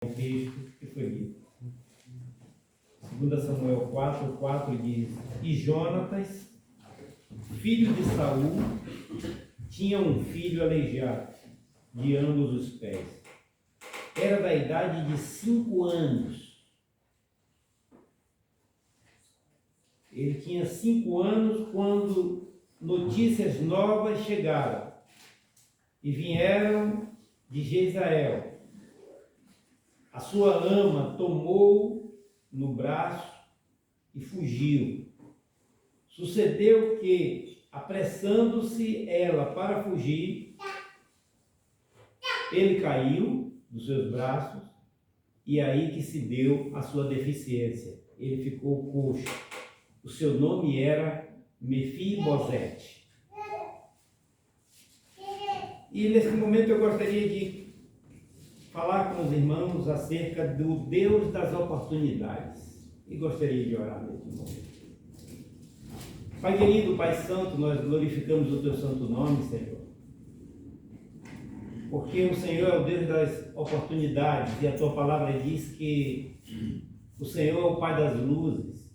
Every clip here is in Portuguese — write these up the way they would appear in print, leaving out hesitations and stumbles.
texto que foi lido. 2 Samuel 4 diz: E Jonatas, filho de Saul, tinha um filho aleijado de ambos os pés. Era da idade de 5 anos. Ele tinha 5 anos quando notícias novas chegaram e vieram de Jezreel. A sua ama tomou no braço e fugiu. Sucedeu que, apressando-se ela para fugir, ele caiu dos seus braços e aí que se deu a sua deficiência. Ele ficou coxo. O seu nome era Mefibosete. E nesse momento eu gostaria de falar com os irmãos acerca do Deus das oportunidades. E gostaria de orar nesse momento. Pai querido, Pai santo, nós glorificamos o teu santo nome, Senhor. Porque o Senhor é o Deus das oportunidades e a tua palavra diz que o Senhor é o Pai das luzes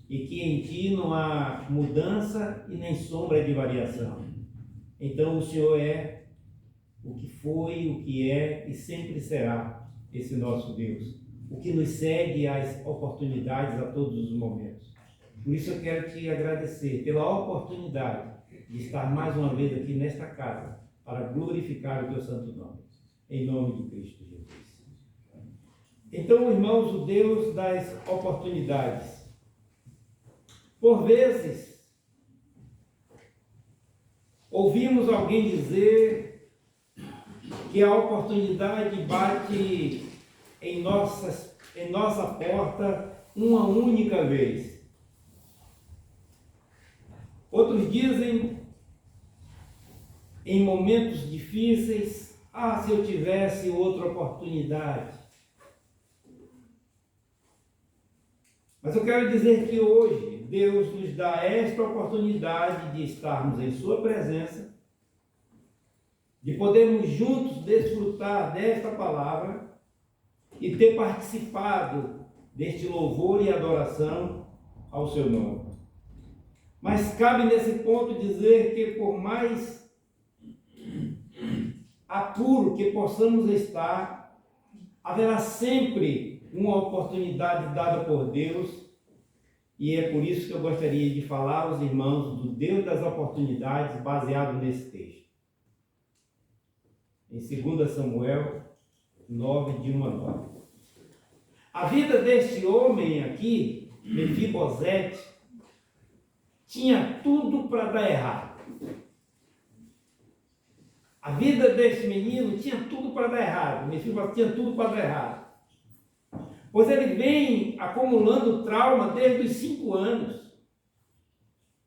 e que em ti não há mudança e nem sombra de variação. Então o Senhor é o que foi, o que é e sempre será esse nosso Deus, o que nos cede às oportunidades a todos os momentos. Por isso eu quero te agradecer pela oportunidade de estar mais uma vez aqui nesta casa para glorificar o teu santo nome, em nome de Cristo Jesus. Então, irmãos, o Deus das oportunidades. Por vezes, ouvimos alguém dizer que a oportunidade bate em nossa porta uma única vez. Outros dizem, em momentos difíceis, se eu tivesse outra oportunidade. Mas eu quero dizer que hoje Deus nos dá esta oportunidade de estarmos em sua presença, de podermos juntos desfrutar desta palavra e ter participado deste louvor e adoração ao seu nome. Mas cabe nesse ponto dizer que por mais apuro que possamos estar, haverá sempre uma oportunidade dada por Deus, e é por isso que eu gostaria de falar aos irmãos do Deus das oportunidades baseado nesse texto. Em 2 Samuel 9, de 1 a 9. A vida deste homem aqui, Mefibosete, tinha tudo para dar errado. A vida deste menino tinha tudo para dar errado. Mefibosete tinha tudo para dar errado. Pois ele vem acumulando trauma desde os 5 anos,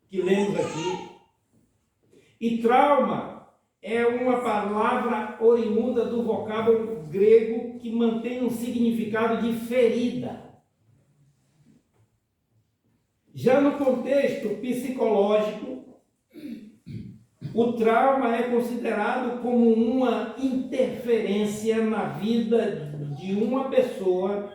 que lemos aqui. E trauma é uma palavra oriunda do vocábulo grego que mantém um significado de ferida. Já no contexto psicológico, o trauma é considerado como uma interferência na vida de uma pessoa,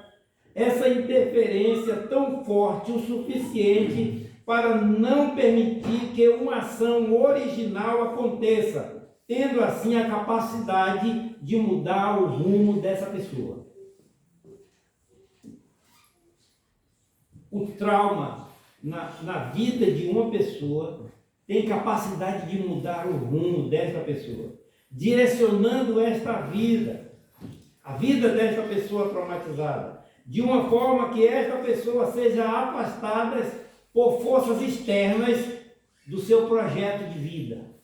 essa interferência tão forte o suficiente para não permitir que uma ação original aconteça, tendo assim a capacidade de mudar o rumo dessa pessoa. O trauma na vida de uma pessoa tem capacidade de mudar o rumo desta pessoa, direcionando esta vida, a vida desta pessoa traumatizada, de uma forma que esta pessoa seja afastada por forças externas do seu projeto de vida.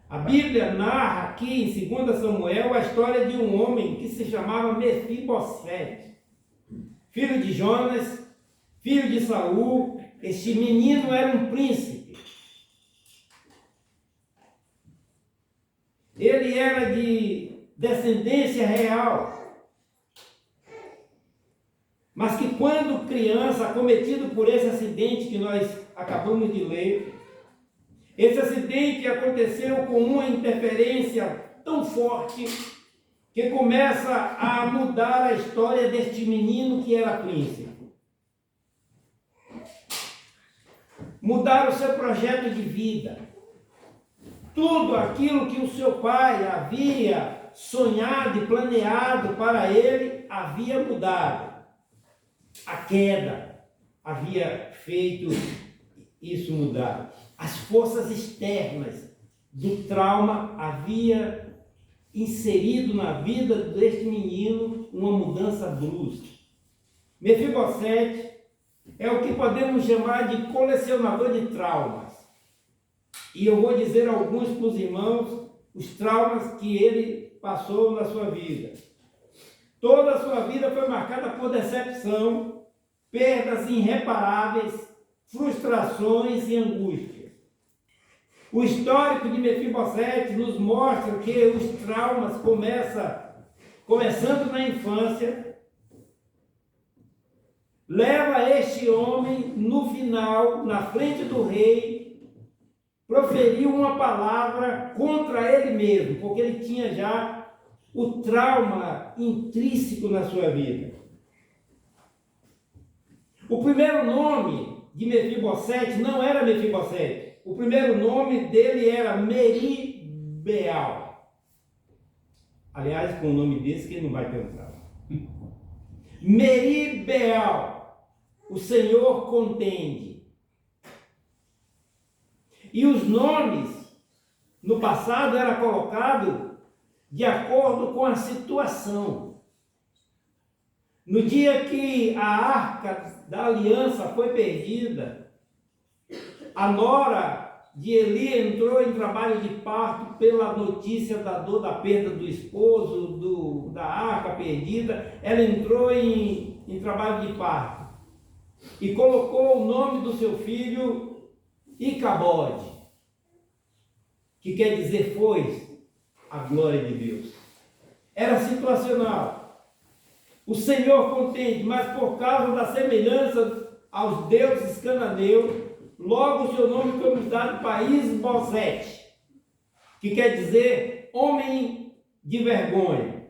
A Bíblia narra aqui em 2 Samuel a história de um homem que se chamava Mefibosete, filho de Jonas, filho de Saul. Este menino era um príncipe. Ele era de descendência real. Mas que quando criança, acometido por esse acidente que nós acabamos de ler, Esse acidente aconteceu com uma interferência tão forte que começa a mudar a história deste menino que era príncipe. Mudar o seu projeto de vida. Tudo aquilo que o seu pai havia sonhado e planeado para ele havia mudado. A queda havia feito isso mudar. As forças externas do trauma havia inserido na vida deste menino uma mudança brusca. Mefibosete é o que podemos chamar de colecionador de traumas. E eu vou dizer alguns para os irmãos, os traumas que ele passou na sua vida. Toda a sua vida foi marcada por decepção, perdas irreparáveis, frustrações e angústias. O histórico de Mefibosete nos mostra que os traumas começando na infância, leva este homem no final, na frente do rei, proferiu uma palavra contra ele mesmo, porque ele tinha já o trauma intrínseco na sua vida. O primeiro nome de Mefibosete não era Mefibosete. O primeiro nome dele era Meribeal. Aliás, com um nome desse que ele não vai ter um trauma. Meribeal, o Senhor contende. E os nomes, no passado, era colocado de acordo com a situação. No dia que a arca da aliança foi perdida, a nora de Eli entrou em trabalho de parto pela notícia da dor da perda do esposo, da arca perdida. Ela entrou em trabalho de parto e colocou o nome do seu filho Icabode, que quer dizer foi a glória de Deus. Era situacional. O Senhor contende, mas por causa da semelhança aos deuses cananeus, logo o seu nome foi mudado para Isbosete, que quer dizer homem de vergonha.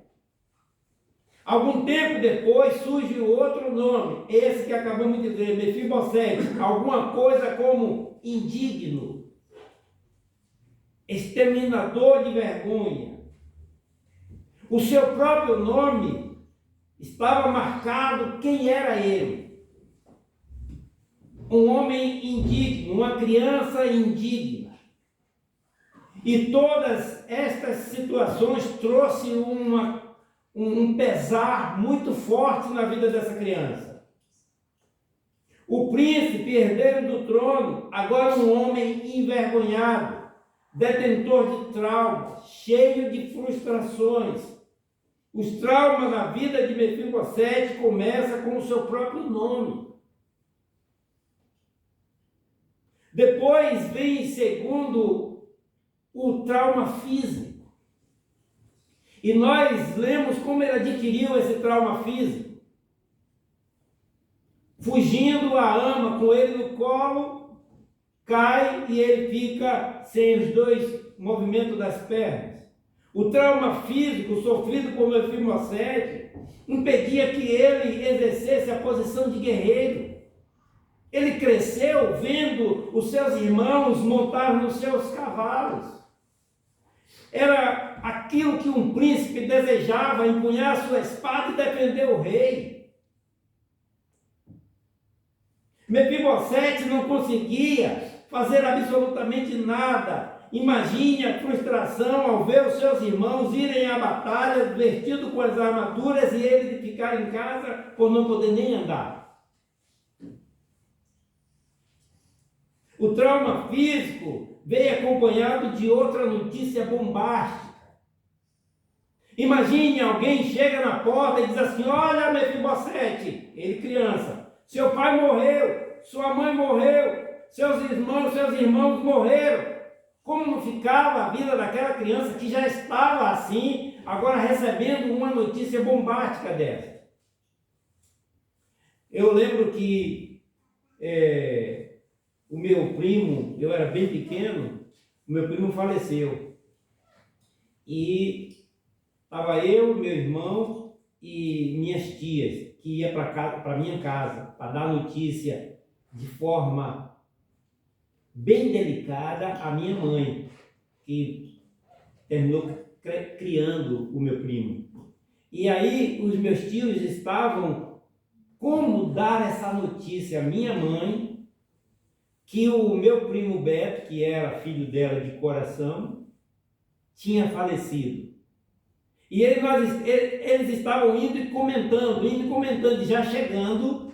Algum tempo depois surge outro nome, esse que acabamos de dizer, Mefibosete, alguma coisa como indigno, exterminador de vergonha. O seu próprio nome estava marcado quem era ele. Um homem indigno, uma criança indigna. E todas estas situações trouxe um pesar muito forte na vida dessa criança. O príncipe, herdeiro do trono, agora um homem envergonhado, detentor de traumas, cheio de frustrações. Os traumas na vida de Mefibosete começam com o seu próprio nome. Depois vem, segundo, o trauma físico. E nós lemos como ele adquiriu esse trauma físico. Fugindo, a ama com ele no colo, cai e ele fica sem os dois movimentos das pernas. O trauma físico sofrido por Mefibosete impedia que ele exercesse a posição de guerreiro. Ele cresceu vendo os seus irmãos montar nos seus cavalos. Era aquilo que um príncipe desejava, empunhar sua espada e defender o rei. Mefibosete não conseguia fazer absolutamente nada. Imagine a frustração ao ver os seus irmãos irem à batalha vestidos com as armaduras e ele ficar em casa por não poder nem andar. O trauma físico veio acompanhado de outra notícia bombástica. Imagine alguém chega na porta e diz assim: olha, Mefibosete, ele criança, seu pai morreu, sua mãe morreu, seus irmãos morreram. Como não ficava a vida daquela criança que já estava assim, agora recebendo uma notícia bombástica dessa? Eu lembro que o meu primo, eu era bem pequeno, O meu primo faleceu. E estava eu, meu irmão e minhas tias, que ia para minha casa, para dar notícia de forma bem delicada à minha mãe, que terminou criando o meu primo. E aí os meus tios estavam como dar essa notícia à minha mãe, que o meu primo Beto, que era filho dela de coração, tinha falecido. E eles estavam indo e comentando, já chegando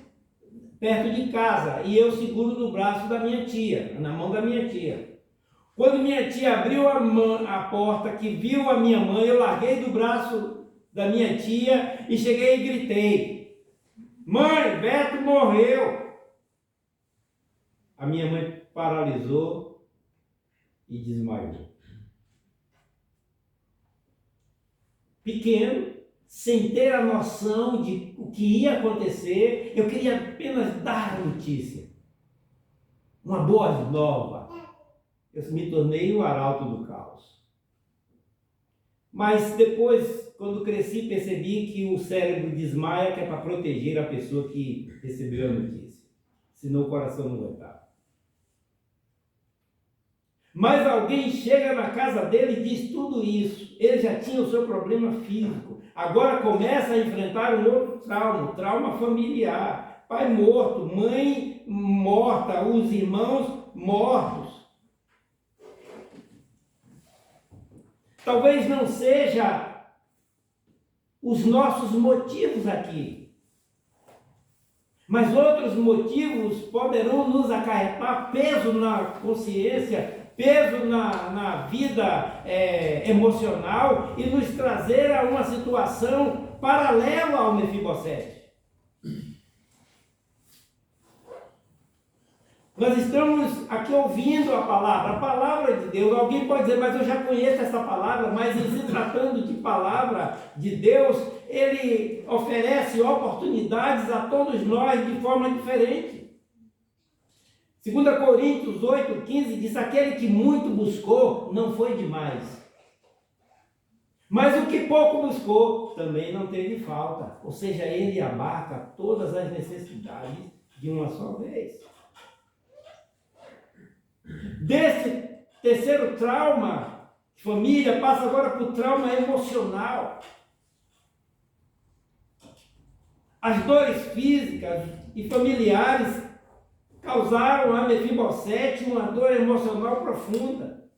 perto de casa. E eu seguro no braço da minha tia, na mão da minha tia. Quando minha tia abriu a porta, que viu a minha mãe, eu larguei do braço da minha tia e cheguei e gritei: mãe, Beto morreu! A minha mãe paralisou e desmaiou. Pequeno, sem ter a noção de o que ia acontecer, eu queria apenas dar a notícia, uma boa nova. Eu me tornei o arauto do caos. Mas depois, quando cresci, percebi que o cérebro desmaia, que é para proteger a pessoa que recebeu a notícia, senão o coração não aguentava. Mas alguém chega na casa dele e diz tudo isso. Ele já tinha o seu problema físico. Agora começa a enfrentar um outro trauma, trauma familiar. Pai morto, mãe morta, os irmãos mortos. Talvez não seja os nossos motivos aqui, mas outros motivos poderão nos acarretar peso na consciência, peso na vida emocional e nos trazer a uma situação paralela ao Mefibosete. Nós estamos aqui ouvindo a palavra de Deus. Alguém pode dizer, mas eu já conheço essa palavra, mas em se tratando de palavra de Deus, Ele oferece oportunidades a todos nós de forma diferente. 2 Coríntios 8,15 diz: aquele que muito buscou, não foi demais. Mas o que pouco buscou, também não teve falta. Ou seja, Ele abarca todas as necessidades de uma só vez. Desse terceiro trauma, família, passa agora para o trauma emocional. As dores físicas e familiares causaram a Mefibosete uma dor emocional profunda.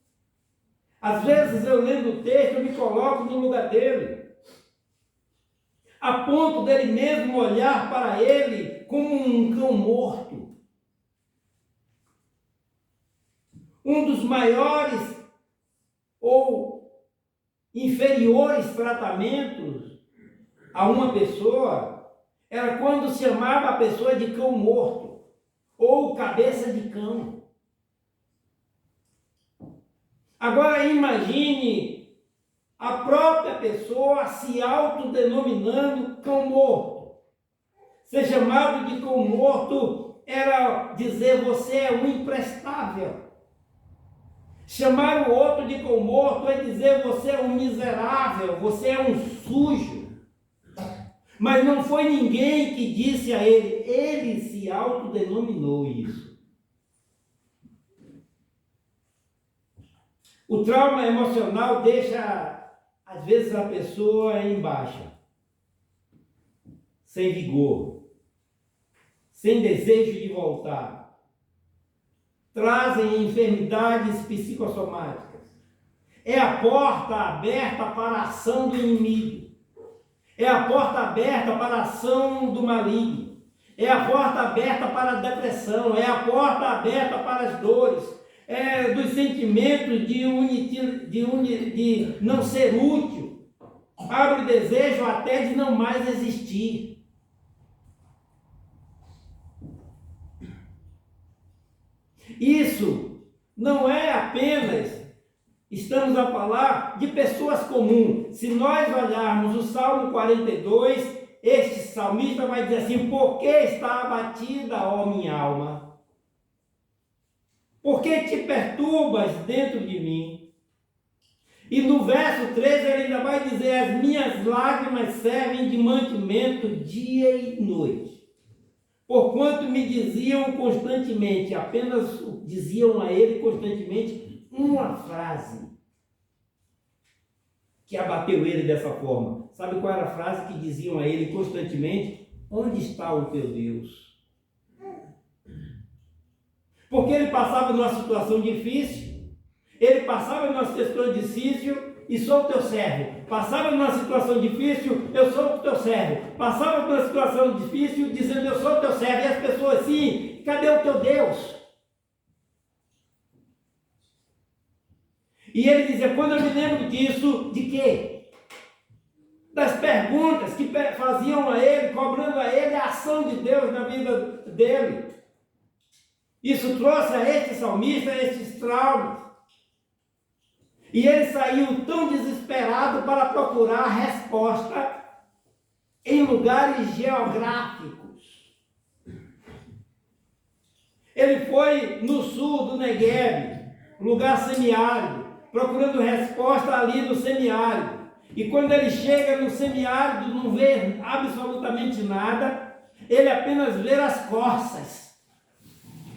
Às vezes eu lendo o texto, eu me coloco no lugar dele, a ponto dele mesmo olhar para ele como um cão morto. Um dos maiores ou inferiores tratamentos a uma pessoa era quando se chamava a pessoa de cão morto ou cabeça de cão. Agora imagine a própria pessoa se autodenominando cão morto. Ser chamado de cão morto era dizer: você é um imprestável. Chamar o outro de cão morto é dizer: você é um miserável, você é um sujo. Mas não foi ninguém que disse a ele se autodenominou isso. O trauma emocional deixa, às vezes, a pessoa em baixa, sem vigor, sem desejo de voltar. Trazem enfermidades psicossomáticas. É a porta aberta para a ação do inimigo. É a porta aberta para a ação do maligno. É a porta aberta para a depressão. É a porta aberta para as dores. Dos sentimentos de não ser útil. Abre o desejo até de não mais existir. Isso não é apenas, estamos a falar de pessoas comuns. Se nós olharmos o Salmo 42, este salmista vai dizer assim: por que está abatida, ó minha alma? Por que te perturbas dentro de mim? E no verso 13 ele ainda vai dizer: as minhas lágrimas servem de mantimento dia e noite. Porquanto me diziam constantemente, apenas diziam a ele constantemente uma frase que abateu ele dessa forma. Sabe qual era a frase que diziam a ele constantemente? Onde está o teu Deus? Porque ele passava numa situação difícil, ele passava numa situação difícil e sou o teu servo. Passava numa situação difícil, eu sou o teu servo. Passava numa situação difícil, dizendo eu sou o teu servo. E as pessoas assim, cadê o teu Deus? E ele dizia, quando eu me lembro disso, de quê? Das perguntas que faziam a ele, cobrando a ele a ação de Deus na vida dele. Isso trouxe a este salmista estes traumas. E ele saiu tão desesperado para procurar a resposta em lugares geográficos. Ele foi no sul do Negueb, lugar semiárido, procurando resposta ali no semiárido. E quando ele chega no semiárido, não vê absolutamente nada, ele apenas vê as corças.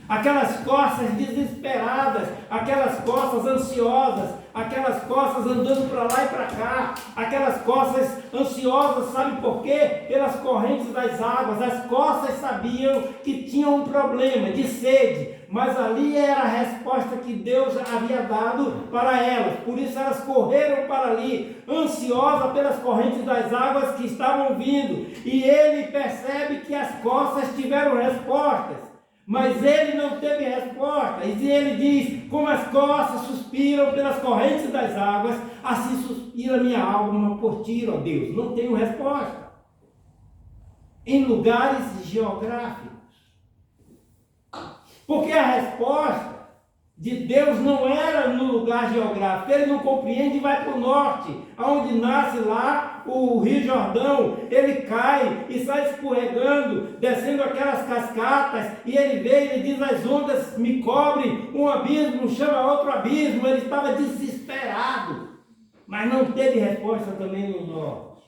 Aquelas corças desesperadas, aquelas corças ansiosas, aquelas corças andando para lá e para cá, aquelas corças ansiosas, sabe por quê? Pelas correntes das águas. As corças sabiam que tinham um problema de sede, mas ali era a resposta que Deus havia dado para elas. Por isso elas correram para ali, ansiosas pelas correntes das águas que estavam vindo. E ele percebe que as corças tiveram respostas, mas ele não teve resposta. E ele diz, como as corças suspiram pelas correntes das águas, assim suspira minha alma por ti, ó Deus. Não tenho resposta. Em lugares geográficos. Porque a resposta de Deus não era no lugar geográfico. Ele não compreende e vai para o norte, aonde nasce lá o Rio Jordão. Ele cai e sai escorregando, descendo aquelas cascatas, e ele vê e ele diz, as ondas me cobrem, um abismo chama outro abismo. Ele estava desesperado, mas não teve resposta também no norte.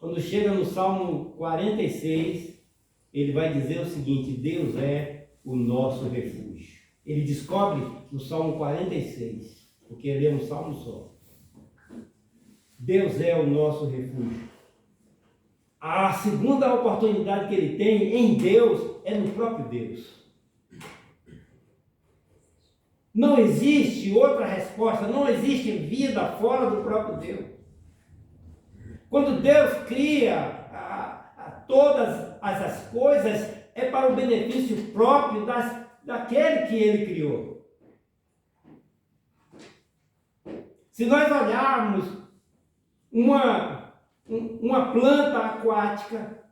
Quando chega no Salmo 46, ele vai dizer o seguinte: Deus é o nosso refúgio. Ele descobre no Salmo 46, porque ele é um salmo só. Deus é o nosso refúgio. A segunda oportunidade que ele tem em Deus é no próprio Deus. Não existe outra resposta, não existe vida fora do próprio Deus. Quando Deus cria todas as coisas, é para o benefício próprio daquele que ele criou. Se nós olharmos uma planta aquática,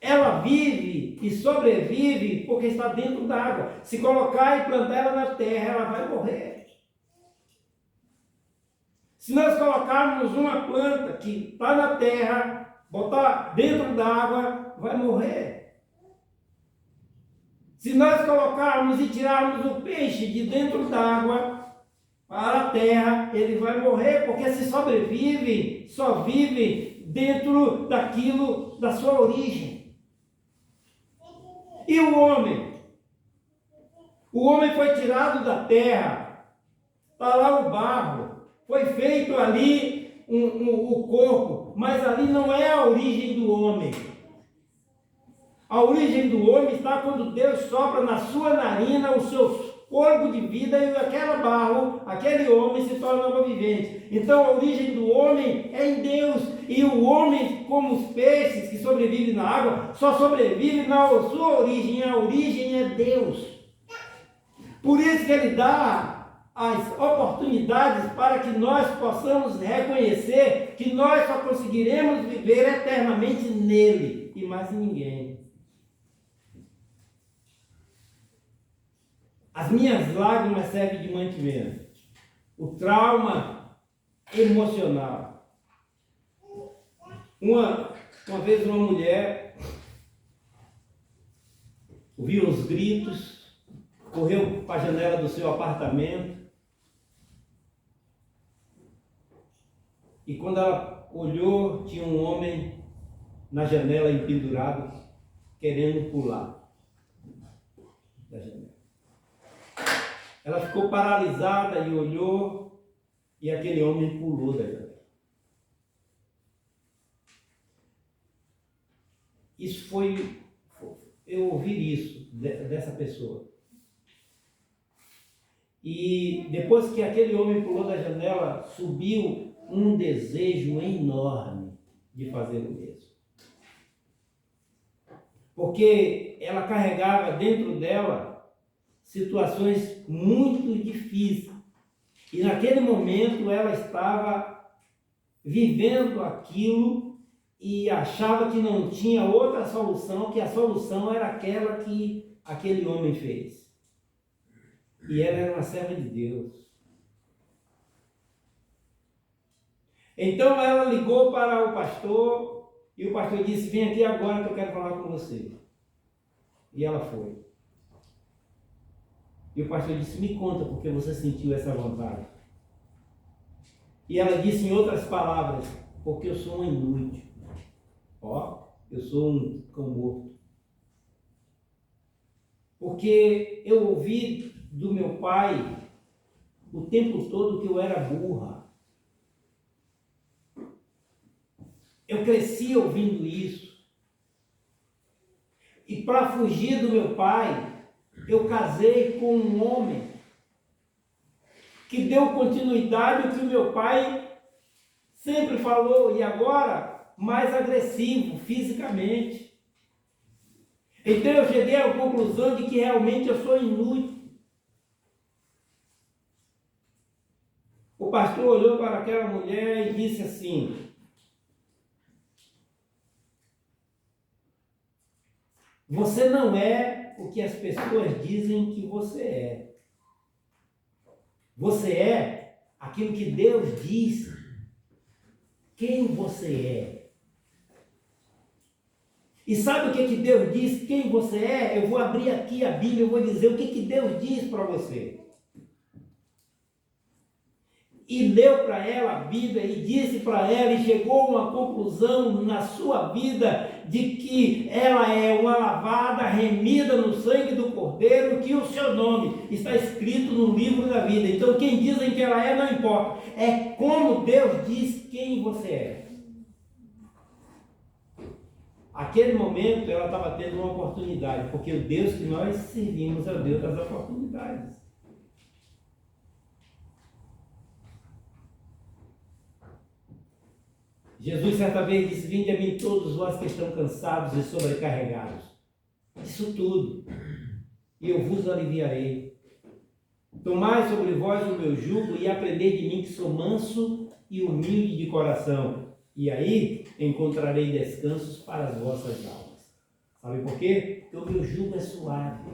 ela vive e sobrevive porque está dentro d'água. Se colocar e plantar ela na terra, ela vai morrer. Se nós colocarmos uma planta que está na terra, botar dentro d'água, vai morrer. Se nós colocarmos e tirarmos o peixe de dentro d'água para a terra, ele vai morrer, porque se sobrevivem, só vivem dentro daquilo, da sua origem. E o homem? O homem foi tirado da terra, está lá o barro, foi feito ali o corpo, mas ali não é a origem do homem. A origem do homem está quando Deus sopra na sua narina o seu corpo de vida e aquele barro, aquele homem se torna novo vivente. Então a origem do homem é em Deus, e o homem, como os peixes que sobrevivem na água, só sobrevive na sua origem. A origem é Deus. Por isso que ele dá as oportunidades para que nós possamos reconhecer que nós só conseguiremos viver eternamente nele e mais em ninguém. As minhas lágrimas servem de mantimento. O trauma emocional. Uma vez uma mulher ouviu os gritos, correu para a janela do seu apartamento. E quando ela olhou, tinha um homem na janela empendurado, querendo pular da janela. Ela ficou paralisada e olhou, e aquele homem pulou da janela. Isso foi, eu ouvi isso dessa pessoa. E depois que aquele homem pulou da janela, subiu um desejo enorme de fazer o mesmo. Porque ela carregava dentro dela situações muito difíceis. E naquele momento ela estava vivendo aquilo e achava que não tinha outra solução, que a solução era aquela que aquele homem fez. E ela era uma serva de Deus. Então ela ligou para o pastor e o pastor disse: vem aqui agora que eu quero falar com você. E ela foi. E o pastor disse: me conta porque você sentiu essa vontade. E ela disse em outras palavras: porque eu sou um inútil. Ó, eu sou um cão morto. Porque eu ouvi do meu pai o tempo todo que eu era burra. Eu cresci ouvindo isso. E para fugir do meu pai, eu casei com um homem que deu continuidade ao que o meu pai sempre falou, e agora mais agressivo fisicamente. Então eu cheguei à conclusão de que realmente eu sou inútil. O pastor olhou para aquela mulher e disse assim: você não é o que as pessoas dizem que você é. Você é aquilo que Deus diz quem você é. E sabe o que Deus diz quem você é? Eu vou abrir aqui a Bíblia, eu vou dizer o que Deus diz para você. E leu para ela a Bíblia e disse para ela, e chegou a uma conclusão na sua vida de que ela é uma lavada, remida no sangue do Cordeiro, que o seu nome está escrito no livro da vida. Então quem dizem que ela é não importa, é como Deus diz quem você é. Aquele momento ela estava tendo uma oportunidade, porque o Deus que nós servimos é o Deus das oportunidades. Jesus certa vez disse: vinde a mim todos vós que estão cansados e sobrecarregados. Isso tudo, e eu vos aliviarei. Tomai sobre vós o meu jugo e aprendei de mim, que sou manso e humilde de coração. E aí encontrarei descansos para as vossas almas. Sabe por quê? Porque o meu jugo é suave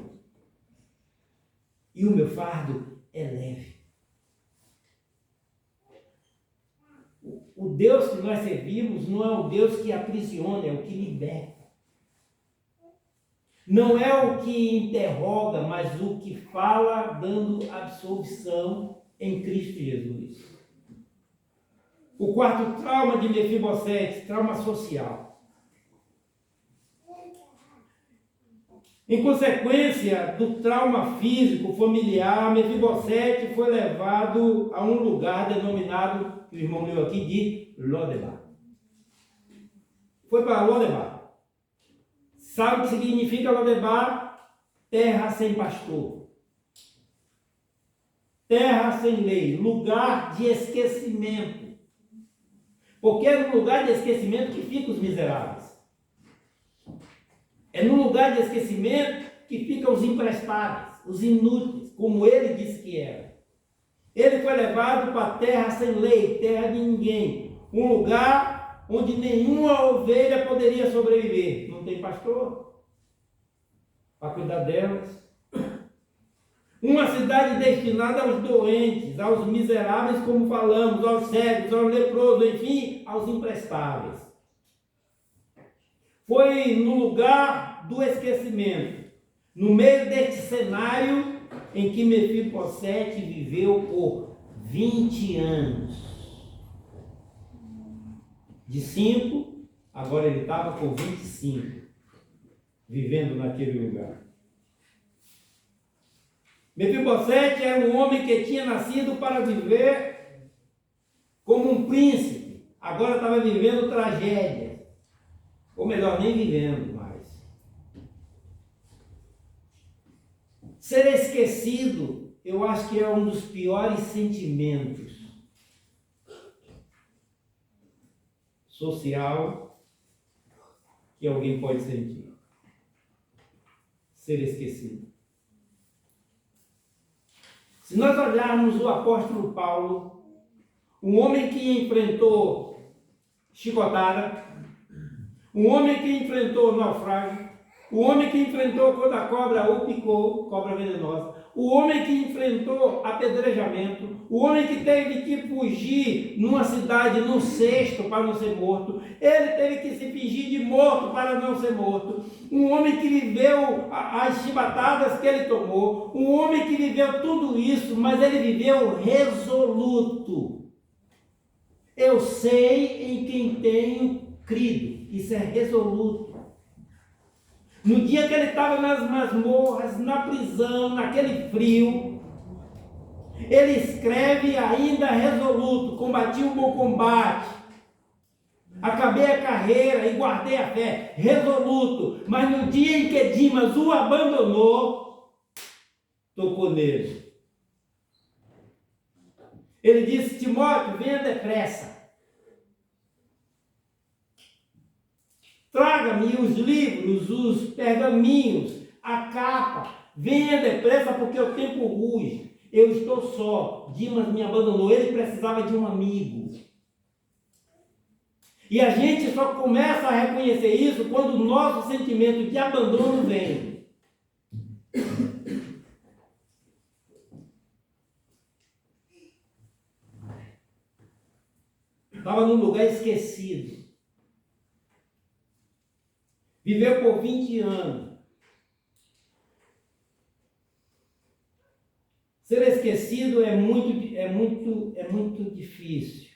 e o meu fardo é leve. O Deus que nós servimos não é o Deus que aprisiona, é o que liberta. Não é o que interroga, mas o que fala, dando absolvição em Cristo Jesus. O quarto trauma de Mefibosete, trauma social. Em consequência do trauma físico, familiar, Mefibosete foi levado a um lugar denominado, que o irmão leu aqui, de Lodebar. Foi para Lodebar. Sabe o que significa Lodebar? Terra sem pastor. Terra sem lei. Lugar de esquecimento. Porque é no lugar de esquecimento que ficam os miseráveis. É no lugar de esquecimento que ficam os imprestáveis, os inúteis, como ele disse que era. Ele foi levado para a terra sem lei, terra de ninguém. Um lugar onde nenhuma ovelha poderia sobreviver. Não tem pastor para cuidar delas. Uma cidade destinada aos doentes, aos miseráveis, como falamos, aos cegos, aos leprosos, enfim, aos imprestáveis. Foi no lugar do esquecimento. no meio deste cenário em que Mefibosete viveu por 20 anos. De 5, agora ele estava com 25, vivendo naquele lugar. Mefibosete era um homem que tinha nascido para viver como um príncipe, agora estava vivendo tragédia, ou melhor, nem vivendo mais. Ser esquecido, eu acho que é um dos piores sentimentos social que alguém pode sentir. Ser esquecido. Se nós olharmos o apóstolo Paulo, um homem que enfrentou chicotada, um homem que enfrentou naufrágio, o homem que enfrentou quando a cobra o picou, cobra venenosa, o homem que enfrentou apedrejamento, o homem que teve que fugir numa cidade, num cesto para não ser morto, ele teve que se fingir de morto para não ser morto, um homem que viveu as chibatadas que ele tomou, um homem que viveu tudo isso, mas ele viveu resoluto. Eu sei em quem tenho crido, isso é resoluto. No dia que ele estava nas masmorras, na prisão, naquele frio, ele escreve ainda resoluto: combati o bom combate, acabei a carreira e guardei a fé, resoluto. Mas no dia em que Dimas o abandonou, tocou nele. Ele disse: Timóteo, venha depressa. Traga-me os livros, os pergaminhos, a capa. Venha depressa porque o tempo ruge. Eu estou só. Dimas me abandonou. Ele precisava de um amigo. E a gente só começa a reconhecer isso quando o nosso sentimento de abandono vem. Estava num lugar esquecido. Viveu por 20 anos. Ser esquecido é muito difícil.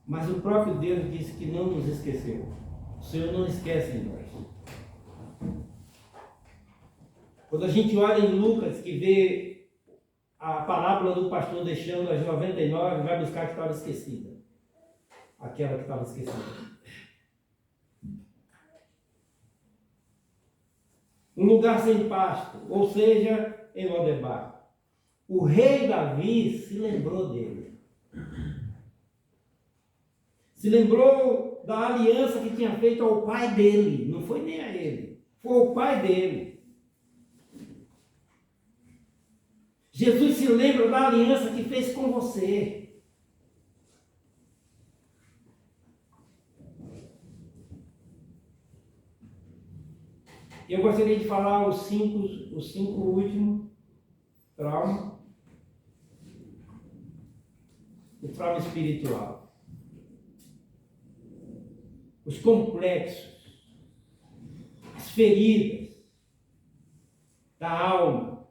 Mas o próprio Deus disse que não nos esqueceu. O Senhor não esquece de nós. Quando a gente olha em Lucas, que vê a parábola do pastor deixando as 99, vai buscar a que estava esquecida. Aquela que estava esquecida. Um lugar sem pasto, ou seja, em Lodebar. O rei Davi se lembrou dele. Se lembrou da aliança que tinha feito ao pai dele. Não foi nem a ele, foi o pai dele. Jesus se lembra da aliança que fez com você. Eu gostaria de falar os cinco últimos traumas. O trauma espiritual. Os complexos. As feridas da alma.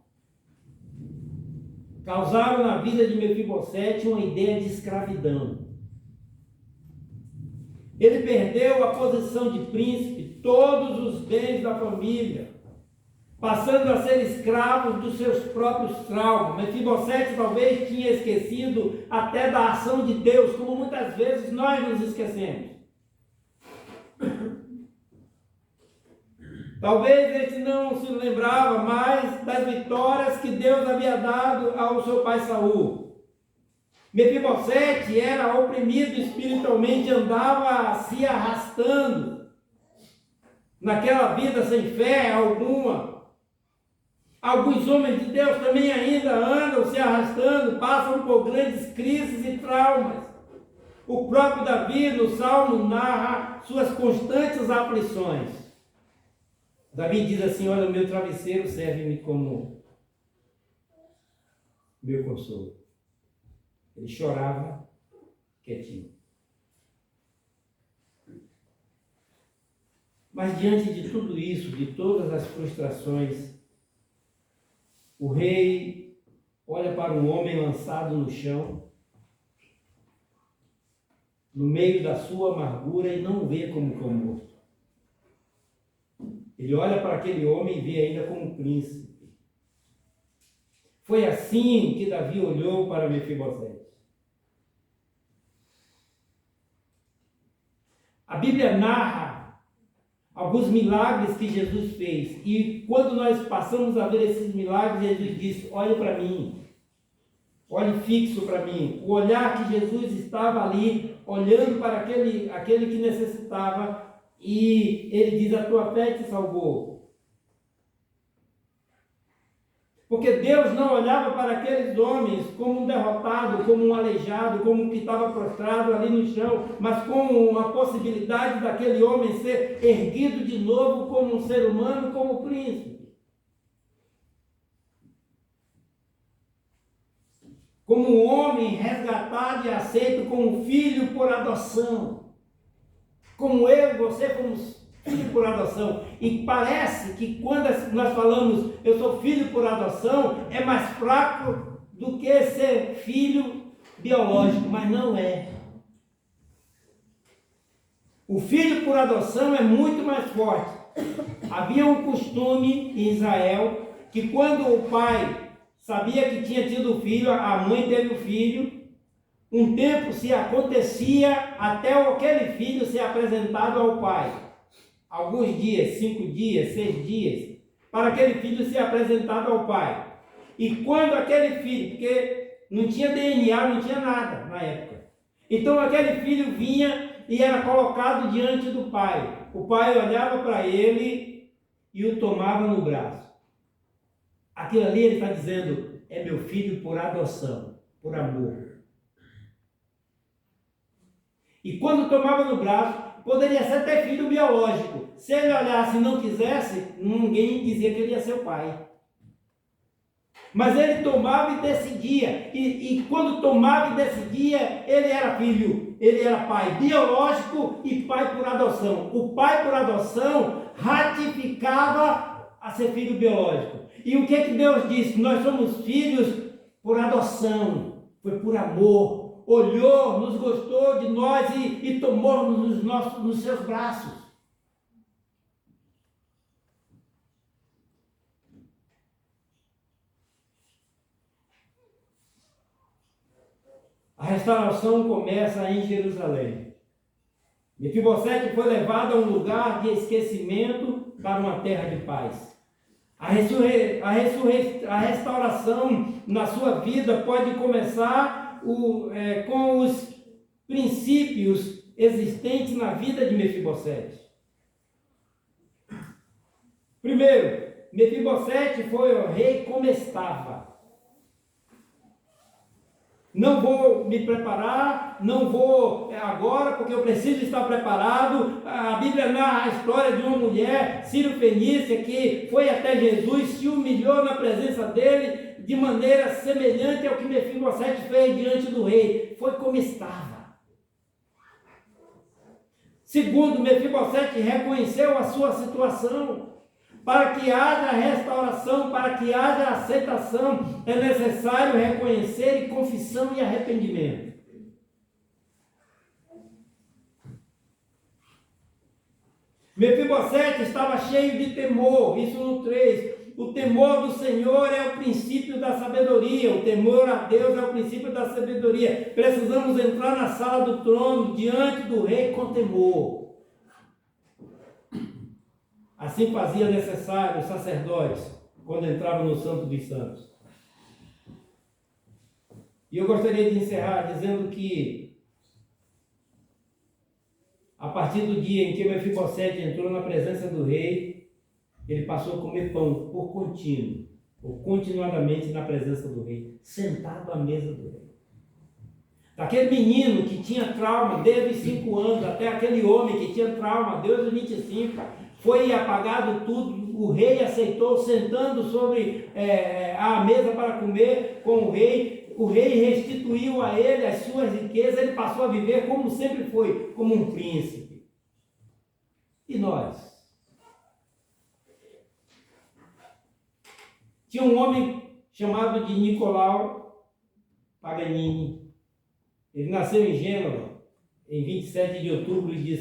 Causaram na vida de Mefibosete uma ideia de escravidão. Ele perdeu a posição de príncipe, todos os bens da família, passando a ser escravo dos seus próprios traumas. Mefibosete talvez tinha esquecido até da ação de Deus, como muitas vezes nós nos esquecemos. Talvez ele não se lembrava mais das vitórias que Deus havia dado ao seu pai Saul. Mefibosete era oprimido espiritualmente, andava se arrastando naquela vida sem fé alguma. Alguns homens de Deus também ainda andam se arrastando, passam por grandes crises e traumas. O próprio Davi, no Salmo, narra suas constantes aflições. Davi diz assim: olha, o meu travesseiro serve-me como meu consolo. Ele chorava quietinho. Mas diante de tudo isso, de todas as frustrações, o rei olha para um homem lançado no chão, no meio da sua amargura, e não o vê como cão morto. Ele olha para aquele homem e vê ainda como príncipe. Foi assim que Davi olhou para Mefibosete. A Bíblia narra alguns milagres que Jesus fez. E quando nós passamos a ver esses milagres, Jesus disse: olhe para mim, olhe fixo para mim. O olhar que Jesus estava ali, olhando para aquele que necessitava, e ele diz: a tua fé te salvou. Porque Deus não olhava para aqueles homens como um derrotado, como um aleijado, como um que estava prostrado ali no chão, mas com uma possibilidade daquele homem ser erguido de novo como um ser humano, como príncipe. Como um homem resgatado e aceito como filho por adoção. Como eu e você fomos filho por adoção. E parece que quando nós falamos eu sou filho por adoção, é mais fraco do que ser filho biológico, mas não é. O filho por adoção é muito mais forte. Havia um costume em Israel que quando o pai sabia que tinha tido filho, a mãe teve o filho, um tempo se acontecia até aquele filho ser apresentado ao pai. Alguns dias, 5 dias, 6 dias, para aquele filho ser apresentado ao pai. E quando aquele filho, porque não tinha DNA, não tinha nada na época. Então aquele filho vinha e era colocado diante do pai. O pai olhava para ele e o tomava no braço. Aquilo ali ele está dizendo: é meu filho por adoção, por amor. E quando tomava no braço, poderia ser até filho biológico. Se ele olhasse e não quisesse, ninguém dizia que ele ia ser o pai. Mas ele tomava e decidia. E quando tomava e decidia, ele era filho, ele era pai biológico e pai por adoção. O pai por adoção ratificava a ser filho biológico. E o que Deus disse? Nós somos filhos por adoção, foi por amor. Olhou, nos gostou de nós e tomou-nos nos seus braços. A restauração começa em Jerusalém. Mefibosete foi levado a um lugar de esquecimento para uma terra de paz. A restauração na sua vida pode começar com os princípios existentes na vida de Mefibosete. Primeiro, Mefibosete foi ao rei como estava. Não vou me preparar, não vou agora, porque eu preciso estar preparado. A Bíblia narra a história de uma mulher, Sírio-Fenícia, que foi até Jesus, se humilhou na presença dele, de maneira semelhante ao que Mefibosete fez diante do rei. Foi como estava. Segundo, Mefibosete reconheceu a sua situação. Para que haja restauração, para que haja aceitação, é necessário reconhecer e confissão e arrependimento. Mefibosete estava cheio de temor, isso no 3. O temor do Senhor é o princípio da sabedoria, o temor a Deus é o princípio da sabedoria. Precisamos entrar na sala do trono, diante do rei, com temor. Assim fazia necessário os sacerdotes quando entravam no Santo dos Santos. E eu gostaria de encerrar dizendo que a partir do dia em que Mefibosete entrou na presença do rei, ele passou a comer pão por contínuo, ou continuadamente na presença do rei, sentado à mesa do rei. Daquele menino que tinha trauma desde 5 anos, até aquele homem que tinha trauma desde os 25, foi apagado tudo, o rei aceitou, sentando sobre a mesa para comer com o rei restituiu a ele as suas riquezas, ele passou a viver como sempre foi, como um príncipe. E nós? Tinha um homem chamado de Nicolau Paganini. Ele nasceu em Gênova em 27 de outubro de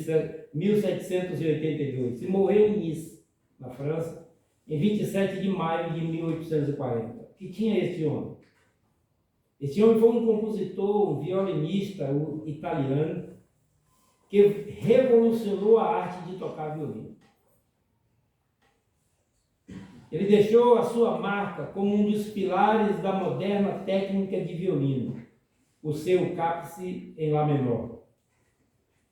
1782 e morreu em Nice, na França, em 27 de maio de 1840. O que tinha esse homem? Esse homem foi um compositor, um violinista italiano, que revolucionou a arte de tocar violino. Ele deixou a sua marca como um dos pilares da moderna técnica de violino, o seu cápsi em Lá menor.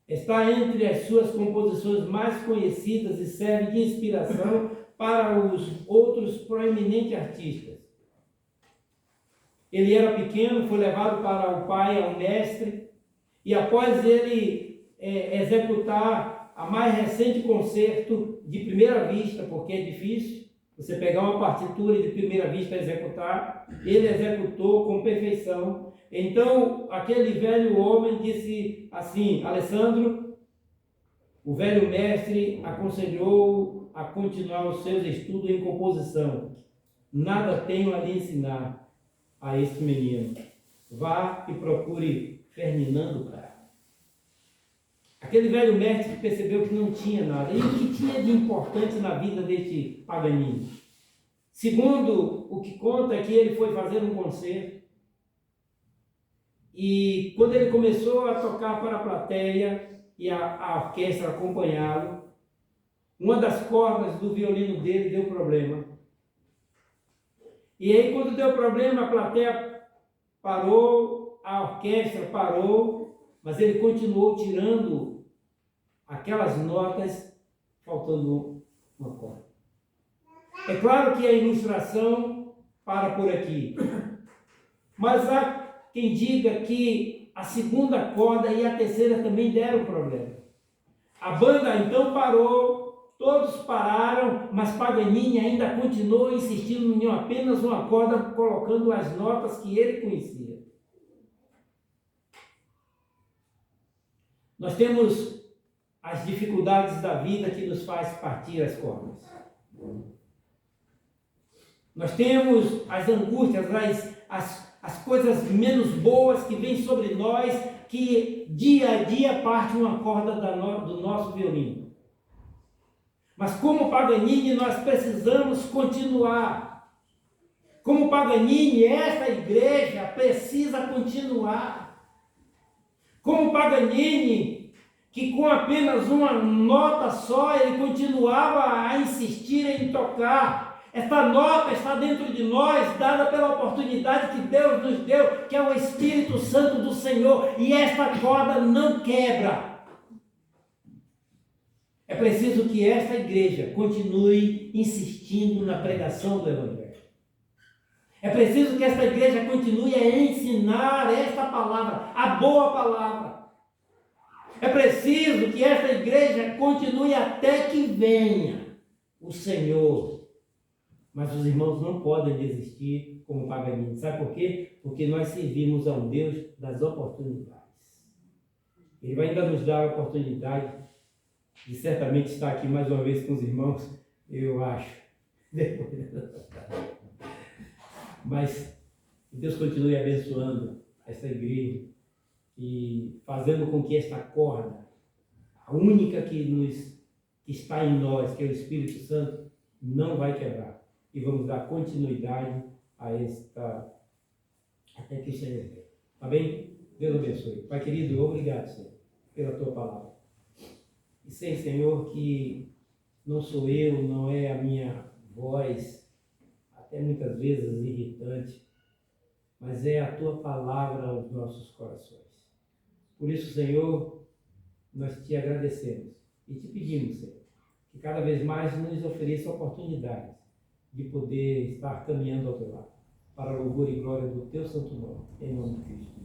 Está entre as suas composições mais conhecidas e serve de inspiração para os outros proeminentes artistas. Ele era pequeno, foi levado para o pai, ao mestre, e após ele executar a mais recente concerto de primeira vista, porque é difícil você pegar uma partitura de primeira vista e executar, ele executou com perfeição. Então, aquele velho homem disse assim: Alessandro, o velho mestre aconselhou a continuar os seus estudos em composição. Nada tenho a lhe ensinar a este menino. Vá e procure Ferdinando Prado. Aquele velho mestre percebeu que não tinha nada. E o que tinha de importante na vida deste Paganini? Segundo o que conta é que ele foi fazer um concerto e quando ele começou a tocar para a plateia e a orquestra acompanhá-lo, uma das cordas do violino dele deu problema. E aí, quando deu problema, a plateia parou, a orquestra parou, mas ele continuou tirando aquelas notas, faltando uma corda. É claro que a ilustração para por aqui, mas há quem diga que a segunda corda e a terceira também deram problema. A banda então parou, todos pararam, mas Paganini ainda continuou insistindo em apenas uma corda, colocando as notas que ele conhecia. Nós temos as dificuldades da vida que nos faz partir as cordas. Nós temos as angústias, as coisas menos boas que vêm sobre nós, que dia a dia parte uma corda do nosso violino. Mas como Paganini, nós precisamos continuar. Como Paganini, esta igreja precisa continuar. Como Paganini, que com apenas uma nota só, ele continuava a insistir em tocar. Esta nota está dentro de nós, dada pela oportunidade que Deus nos deu, que é o Espírito Santo do Senhor, e esta corda não quebra. É preciso que esta igreja continue insistindo na pregação do Evangelho. É preciso que esta igreja continue a ensinar esta palavra, a boa palavra. É preciso que esta igreja continue até que venha o Senhor. Mas os irmãos não podem desistir como Paganini. Sabe por quê? Porque nós servimos a um Deus das oportunidades. Ele vai ainda nos dar a oportunidade de certamente estar aqui mais uma vez com os irmãos, eu acho. Mas Deus continue abençoando essa igreja e fazendo com que esta corda, a única que está em nós, que é o Espírito Santo, não vai quebrar. E vamos dar continuidade a esta, até que o Senhor venha. Tá bem? Deus abençoe. Pai querido, obrigado, Senhor, pela tua palavra. E sei, Senhor, que não sou eu, não é a minha voz, até muitas vezes irritante, mas é a tua palavra aos nossos corações. Por isso, Senhor, nós te agradecemos e te pedimos, Senhor, que cada vez mais nos ofereça oportunidades de poder estar caminhando ao teu lado, para a louvor e glória do teu santo nome, em nome de Cristo.